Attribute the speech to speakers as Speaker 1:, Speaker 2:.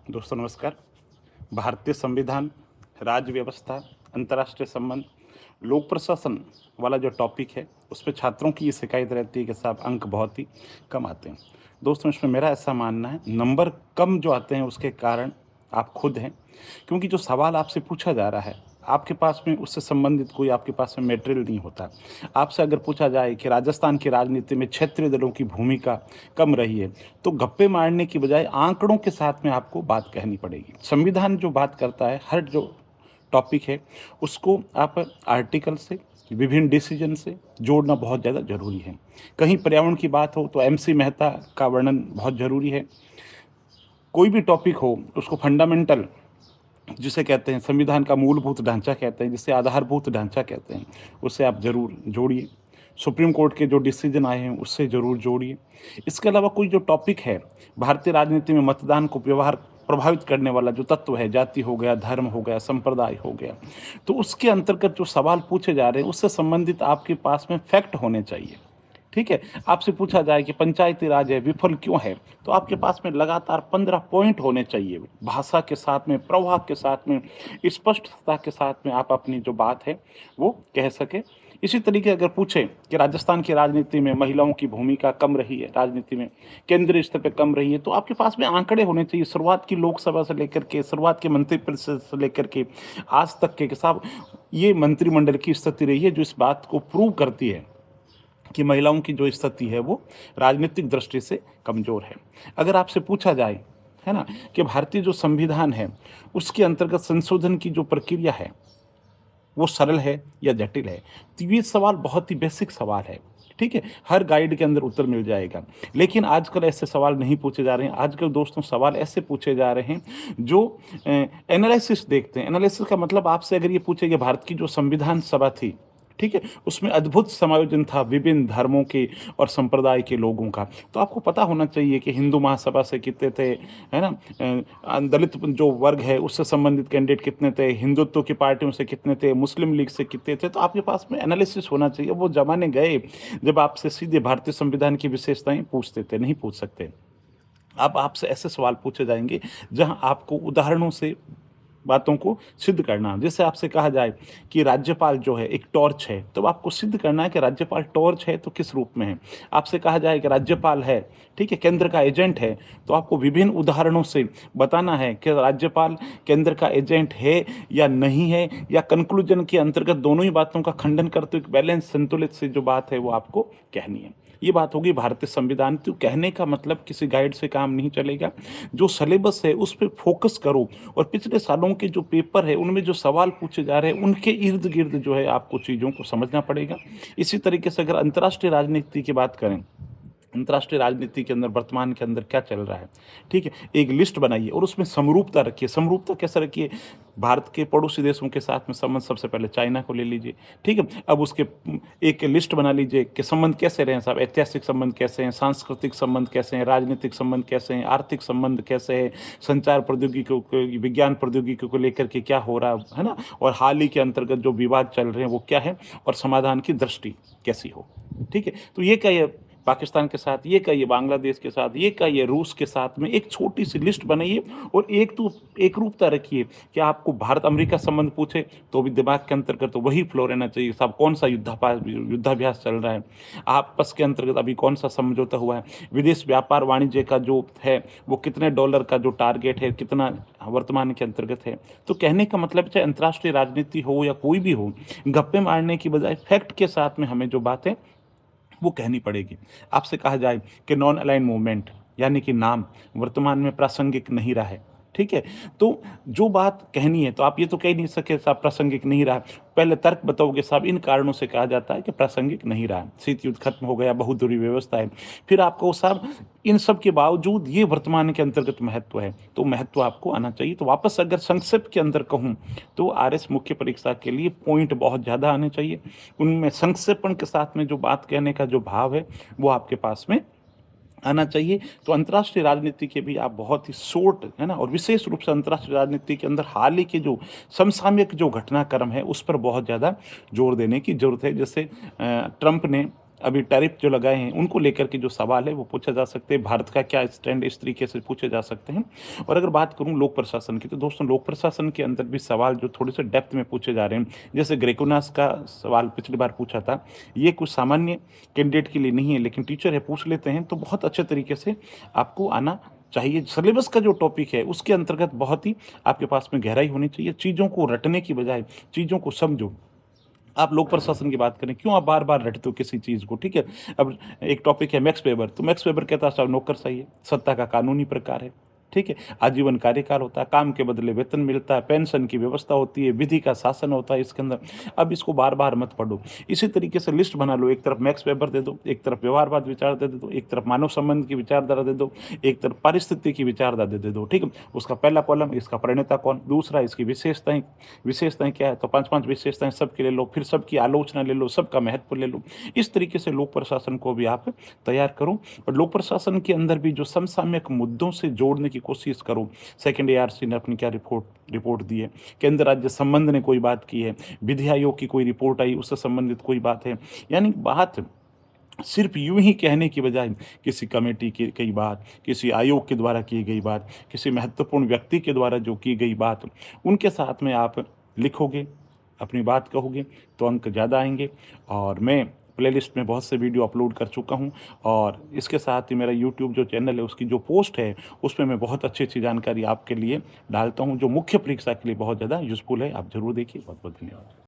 Speaker 1: दोस्तों नमस्कार। भारतीय संविधान, राज्य व्यवस्था, अंतर्राष्ट्रीय संबंध, लोक प्रशासन वाला जो टॉपिक है, उस पे छात्रों की ये शिकायत रहती है कि साहब अंक बहुत ही कम आते हैं। दोस्तों इसमें मेरा ऐसा मानना है, नंबर कम जो आते हैं उसके कारण आप खुद हैं, क्योंकि जो सवाल आपसे पूछा जा रहा है, आपके पास में उससे संबंधित कोई आपके पास में मटेरियल नहीं होता। आपसे अगर पूछा जाए कि राजस्थान की राजनीति में क्षेत्रीय दलों की भूमिका कम रही है, तो गप्पे मारने की बजाय आंकड़ों के साथ में आपको बात कहनी पड़ेगी। संविधान जो बात करता है, हर जो टॉपिक है, उसको आप आर्टिकल से, विभिन्न डिसीजन से जोड़ना बहुत ज़्यादा ज़रूरी है। कहीं पर्यावरण की बात हो तो एमसी मेहता का वर्णन बहुत ज़रूरी है। कोई भी टॉपिक हो, उसको फंडामेंटल जिसे कहते हैं, संविधान का मूलभूत ढांचा कहते हैं, जिसे आधारभूत ढांचा कहते हैं, उससे आप ज़रूर जोड़िए। सुप्रीम कोर्ट के जो डिसीजन आए हैं उससे ज़रूर जोड़िए। इसके अलावा कोई जो टॉपिक है, भारतीय राजनीति में मतदान को व्यवहार प्रभावित करने वाला जो तत्व है, जाति हो गया, धर्म हो गया, संप्रदाय हो गया, तो उसके अंतर्गत जो सवाल पूछे जा रहे हैं उससे संबंधित आपके पास में फैक्ट होने चाहिए। ठीक है, आपसे पूछा जाए कि पंचायती राज है विफल क्यों है, तो आपके पास में लगातार 15 पॉइंट होने चाहिए। भाषा के साथ में, प्रवाह के साथ में, स्पष्टता के साथ में आप अपनी जो बात है वो कह सके। इसी तरीके अगर पूछे कि राजस्थान की राजनीति में महिलाओं की भूमिका कम रही है, राजनीति में केंद्रीय स्तर पे कम रही है, तो आपके पास में आंकड़े होने चाहिए। शुरुआत की लोकसभा से लेकर के, शुरुआत के मंत्रिपरिषद से लेकर के आज तक के साहब ये मंत्रिमंडल की स्थिति रही है जो इस बात को प्रूव करती है कि महिलाओं की जो स्थिति है वो राजनीतिक दृष्टि से कमज़ोर है। अगर आपसे पूछा जाए, है ना, कि भारतीय जो संविधान है उसके अंतर्गत संशोधन की जो प्रक्रिया है वो सरल है या जटिल है, तो ये सवाल बहुत ही बेसिक सवाल है। ठीक है, हर गाइड के अंदर उत्तर मिल जाएगा, लेकिन आजकल ऐसे सवाल नहीं पूछे जा रहे हैं। आजकल दोस्तों सवाल ऐसे पूछे जा रहे हैं जो एनालिसिस देखते हैं। एनालिसिस का मतलब आपसे अगर ये पूछे कि भारत की जो संविधान सभा थी, ठीक है, उसमें अद्भुत समायोजन था विभिन्न धर्मों के और संप्रदाय के लोगों का, तो आपको पता होना चाहिए कि हिंदू महासभा से कितने थे, है ना, दलित जो वर्ग है उससे संबंधित कैंडिडेट कितने थे, हिंदुत्व की पार्टियों से कितने थे, मुस्लिम लीग से कितने थे। तो आपके पास में एनालिसिस होना चाहिए। वो जमाने गए जब आपसे सीधे भारतीय संविधान की विशेषताएं पूछते थे, नहीं पूछ सकते। अब आपसे ऐसे सवाल पूछे जाएंगे जहां आपको उदाहरणों से बातों को सिद्ध करना। जैसे आपसे कहा जाए कि राज्यपाल जो है एक टॉर्च है, तो आपको सिद्ध करना है कि राज्यपाल टॉर्च है तो किस रूप में है। आपसे कहा जाए कि राज्यपाल है, ठीक है, केंद्र का एजेंट है, तो आपको विभिन्न उदाहरणों से बताना है कि राज्यपाल केंद्र का एजेंट है या नहीं है, या कंक्लूजन के अंतर्गत दोनों ही बातों का खंडन करते हुए बैलेंस संतुलित से जो बात है वो आपको कहनी है। ये बात होगी भारतीय संविधान। तो कहने का मतलब किसी गाइड से काम नहीं चलेगा। जो सिलेबस है उस पर फोकस करो, और पिछले सालों के जो पेपर है उनमें जो सवाल पूछे जा रहे हैं उनके इर्द गिर्द जो है आपको चीज़ों को समझना पड़ेगा। इसी तरीके से अगर अंतर्राष्ट्रीय राजनीति की बात करें, अंतर्राष्ट्रीय राजनीति के अंदर वर्तमान के अंदर क्या चल रहा है, ठीक है, एक लिस्ट बनाइए और उसमें समरूपता रखिए। समरूपता कैसे रखिए? भारत के पड़ोसी देशों के साथ में संबंध, सबसे पहले चाइना को ले लीजिए, ठीक है। अब उसके एक लिस्ट बना लीजिए कि संबंध कैसे रहे हैं साहब, ऐतिहासिक संबंध कैसे हैं, सांस्कृतिक संबंध कैसे हैं, राजनीतिक संबंध कैसे हैं, आर्थिक संबंध कैसे है, संचार प्रौद्योगिकी को, विज्ञान प्रौद्योगिकी को लेकर के क्या हो रहा है ना, और हाल ही के अंतर्गत जो विवाद चल रहे हैं वो क्या है, और समाधान की दृष्टि कैसी हो। ठीक है, तो ये क्या है, पाकिस्तान के साथ ये कहिए, बांग्लादेश के साथ ये कहिए, रूस के साथ में एक छोटी सी लिस्ट बनाइए और एक रूपता रखिए कि आपको भारत अमेरिका संबंध पूछे तो भी दिमाग के अंतर्गत तो वही फ्लो रहना चाहिए साहब। कौन सा युद्धाभ्यास चल रहा है, आपस के अंतर्गत अभी कौन सा समझौता हुआ है, विदेश व्यापार वाणिज्य का जो है वो कितने डॉलर का जो टारगेट है, कितना वर्तमान के अंतर्गत है। तो कहने का मतलब चाहे अंतर्राष्ट्रीय राजनीति हो या कोई भी हो, गप्पे मारने की बजाय फैक्ट के साथ में हमें जो बात है वो कहनी पड़ेगी। आपसे कहा जाए कि नॉन अलाइन मूवमेंट यानी कि नाम वर्तमान में प्रासंगिक नहीं रहा है, ठीक है, तो जो बात कहनी है तो आप ये तो कह नहीं सके साहब प्रासंगिक नहीं रहा। पहले तर्क बताओगे साहब इन कारणों से कहा जाता है कि प्रासंगिक नहीं रहा, शीत युद्ध खत्म हो गया, बहुदूरी व्यवस्था है, फिर आपको साहब इन सब के बावजूद ये वर्तमान के अंतर्गत महत्व है, तो महत्व आपको आना चाहिए। तो वापस अगर संक्षिप्त के अंदर कहूँ तो आरएस मुख्य परीक्षा के लिए पॉइंट बहुत ज़्यादा आने चाहिए। उनमें संक्षेपण के साथ में जो बात कहने का जो भाव है वो आपके पास में आना चाहिए। तो अंतर्राष्ट्रीय राजनीति के भी आप बहुत ही शॉर्ट, है ना, और विशेष रूप से अंतर्राष्ट्रीय राजनीति के अंदर हाल ही के जो समसामयिक जो घटनाक्रम है उस पर बहुत ज़्यादा जोर देने की जरूरत है। जैसे ट्रंप ने अभी टैरिफ जो लगाए हैं उनको लेकर के जो सवाल है वो पूछा जा सकते हैं, भारत का क्या स्टैंड इस तरीके से पूछे जा सकते हैं। और अगर बात करूँ लोक प्रशासन की, तो दोस्तों लोक प्रशासन के अंदर भी सवाल जो थोड़े से डेप्थ में पूछे जा रहे हैं, जैसे ग्रेकोनास का सवाल पिछली बार पूछा था, ये कुछ सामान्य कैंडिडेट के लिए नहीं है, लेकिन टीचर है पूछ लेते हैं तो बहुत अच्छे तरीके से आपको आना चाहिए। सिलेबस का जो टॉपिक है उसके अंतर्गत बहुत ही आपके पास में गहराई होनी चाहिए। चीज़ों को रटने की बजाय चीज़ों को समझो। आप लोक प्रशासन की बात करें, क्यों आप बार-बार रटते हो किसी चीज़ को, ठीक है? अब एक टॉपिक है मैक्स वेबर, तो मैक्स वेबर कहता है साहब नौकरशाही है, सत्ता का कानूनी प्रकार है, ठीक है? आजीवन कार्यकाल होता है, काम के बदले वेतन मिलता है, पेंशन की व्यवस्था होती है, विधि का शासन होता है इसके अंदर। अब इसको बार-बार मत पढ़ो। इसी तरीके से लिस्ट बना लो, एक तरफ मैक्स वेबर दे दो, एक तरफ व्यवहारवाद विचारधारा दे दो, एक तरफ मानव संबंध की विचारधारा दे दो, एक तरफ पारिस्थितिकी की विचारधारा दे दो, ठीक है? उसका पहला कॉलम इसका प्रणेता कौन, दूसरा इसकी विशेषताएँ विशेषताएँ क्या है, तो 5-5 विशेषताएँ सबकी ले लो, फिर सबकी आलोचना ले लो, सबका महत्व ले लो। इस तरीके से लोक प्रशासन को भी आप तैयार करो और लोक प्रशासन के अंदर भी जो समसामयिक मुद्दों से जोड़ने की कोशिश करो। सेकंड एआरसी ने अपनी क्या रिपोर्ट दी है, केंद्र राज्य संबंध ने कोई बात की है, विधि आयोग की कोई रिपोर्ट आई उससे संबंधित कोई बात है, यानी बात सिर्फ यूं ही कहने की बजाय किसी कमेटी की कई बात, किसी आयोग के द्वारा की गई बात, किसी महत्वपूर्ण व्यक्ति के द्वारा जो की गई बात, उनके साथ में आप लिखोगे, अपनी बात कहोगे तो अंक ज़्यादा आएंगे। और मैं प्लेलिस्ट में बहुत से वीडियो अपलोड कर चुका हूं और इसके साथ ही मेरा यूट्यूब जो चैनल है उसकी जो पोस्ट है उसमें मैं बहुत अच्छी अच्छी जानकारी आपके लिए डालता हूं जो मुख्य परीक्षा के लिए बहुत ज़्यादा यूज़फुल है। आप ज़रूर देखिए। बहुत बहुत धन्यवाद।